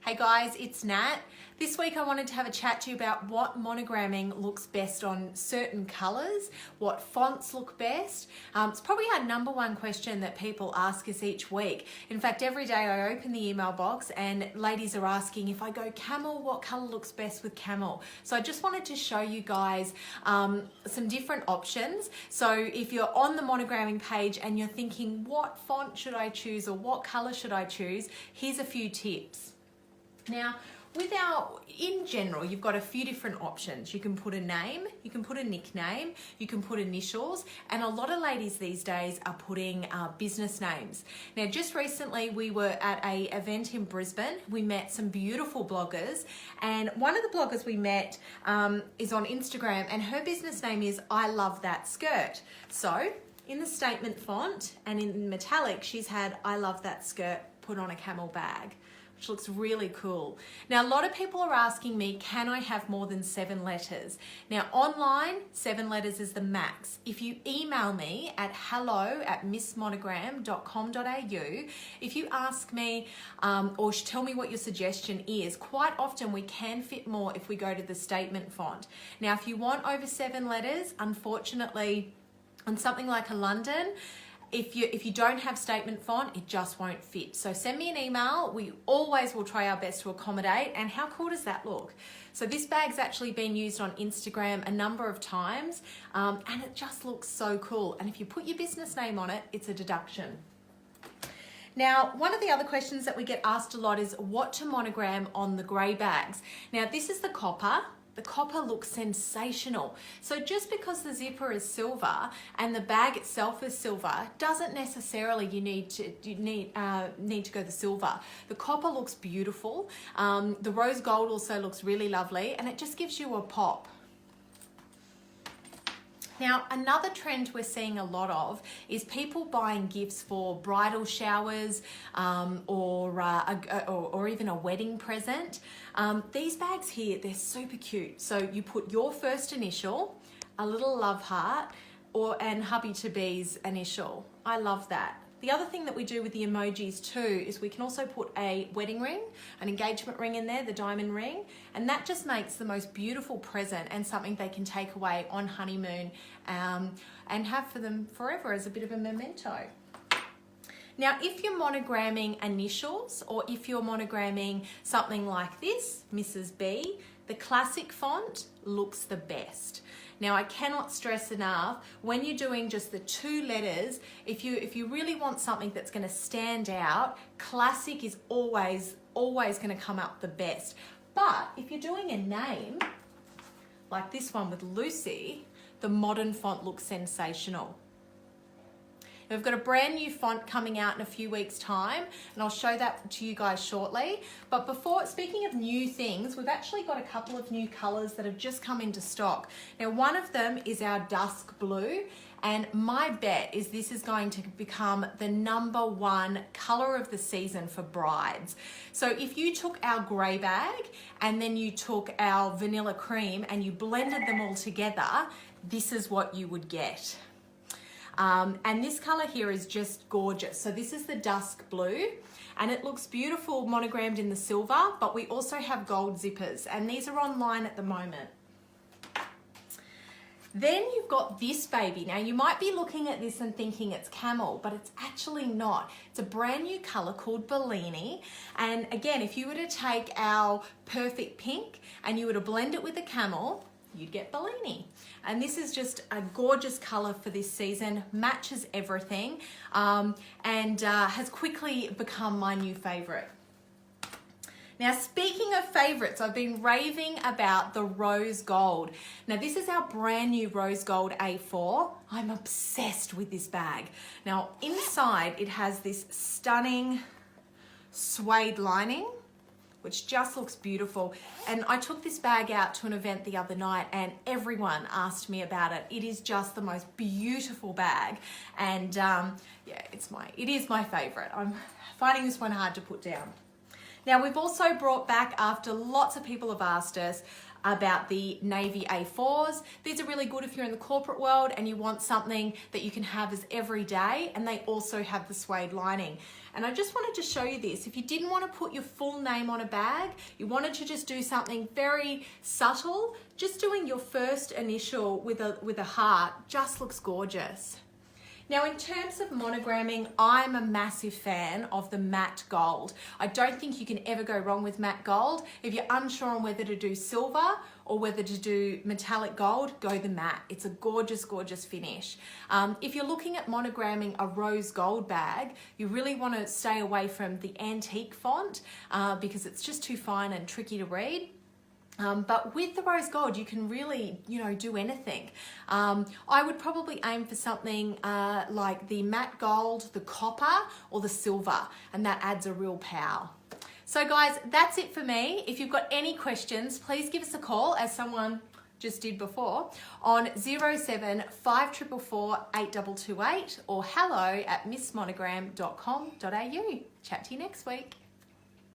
Hey guys, it's Nat. This week I wanted to have a chat to you about what monogramming looks best on certain colours, what fonts look best. It's probably our number one question that people ask us each week. In fact, every day I open the email box and ladies are asking, if I go camel, what colour looks best with camel? So I just wanted to show you guys some different options. So if you're on the monogramming page and you're thinking, what font should I choose or what colour should I choose? Here's a few tips. Now, in general, you've got a few different options. You can put a name, you can put a nickname, you can put initials, and a lot of ladies these days are putting business names. Now, just recently we were at an event in Brisbane. We met some beautiful bloggers, and one of the bloggers we met is on Instagram, and her business name is I Love That Skirt. So, in the statement font and in metallic, she's had I Love That Skirt put on a camel bag, which looks really cool. Now, a lot of people are asking me, can I have more than 7 letters? Now, online, 7 letters is the max. If you email me at hello@missmonogram.com.au, if you ask me or tell me what your suggestion is, quite often we can fit more if we go to the statement font. Now, if you want over 7 letters, unfortunately, on something like a London, if you don't have statement font, it just won't fit. So send me an email. We always will try our best to accommodate. And how cool does that look? So this bag's actually been used on Instagram a number of times, and it just looks so cool. And if you put your business name on it, it's a deduction. Now, one of the other questions that we get asked a lot is what to monogram on the grey bags. Now, this is the copper. The copper looks sensational. So just because the zipper is silver and the bag itself is silver doesn't necessarily you need to go the silver. The copper looks beautiful. The rose gold also looks really lovely, and it just gives you a pop. Now, another trend we're seeing a lot of is people buying gifts for bridal showers or even a wedding present. These bags here, they're super cute. So you put your first initial, a little love heart, and hubby-to-be's initial. I love that. The other thing that we do with the emojis too is we can also put a wedding ring, an engagement ring in there, the diamond ring, and that just makes the most beautiful present and something they can take away on honeymoon and have for them forever as a bit of a memento. Now, if you're monogramming initials or if you're monogramming something like this, Mrs. B, the classic font looks the best. Now, I cannot stress enough, when you're doing just the 2 letters, if you really want something that's going to stand out, classic is always going to come up the best. But if you're doing a name, like this one with Lucy, the modern font looks sensational. We've got a brand new font coming out in a few weeks' time, and I'll show that to you guys shortly. But speaking of new things, we've actually got a couple of new colours that have just come into stock. Now, one of them is our dusk blue, and my bet is this is going to become the #1 colour of the season for brides. So if you took our grey bag and then you took our vanilla cream and you blended them all together, this is what you would get. And this color here is just gorgeous. So this is the dusk blue, and it looks beautiful monogrammed in the silver, but we also have gold zippers, and these are online at the moment. Then you've got this baby. Now, you might be looking at this and thinking it's camel, but it's actually not. It's a brand new color called Bellini. And again, if you were to take our perfect pink and you were to blend it with a camel, you'd get Bellini. And this is just a gorgeous color for this season, matches everything, and has quickly become my new favorite. Now, speaking of favorites, I've been raving about the rose gold. Now, this is our brand new rose gold A4. I'm obsessed with this bag. Now, inside it has this stunning suede lining, which just looks beautiful. And I took this bag out to an event the other night and everyone asked me about it. It is just the most beautiful bag. And yeah, it is my favorite. I'm finding this one hard to put down. Now we've also brought back, after lots of people have asked us, about the navy A4s. These are really good if you're in the corporate world and you want something that you can have as every day, and they also have the suede lining. And I just wanted to show you this. If you didn't want to put your full name on a bag, you wanted to just do something very subtle, just doing your first initial with a heart just looks gorgeous. Now, in terms of monogramming, I'm a massive fan of the matte gold. I don't think you can ever go wrong with matte gold. If you're unsure on whether to do silver or whether to do metallic gold, go the matte. It's a gorgeous, gorgeous finish. If you're looking at monogramming a rose gold bag, you really want to stay away from the antique font because it's just too fine and tricky to read. But with the rose gold, you can really, do anything. I would probably aim for something like the matte gold, the copper, or the silver, and that adds a real power. So guys, that's it for me. If you've got any questions, please give us a call, as someone just did before, on 07 5444 8228 or hello@missmonogram.com.au. Chat to you next week.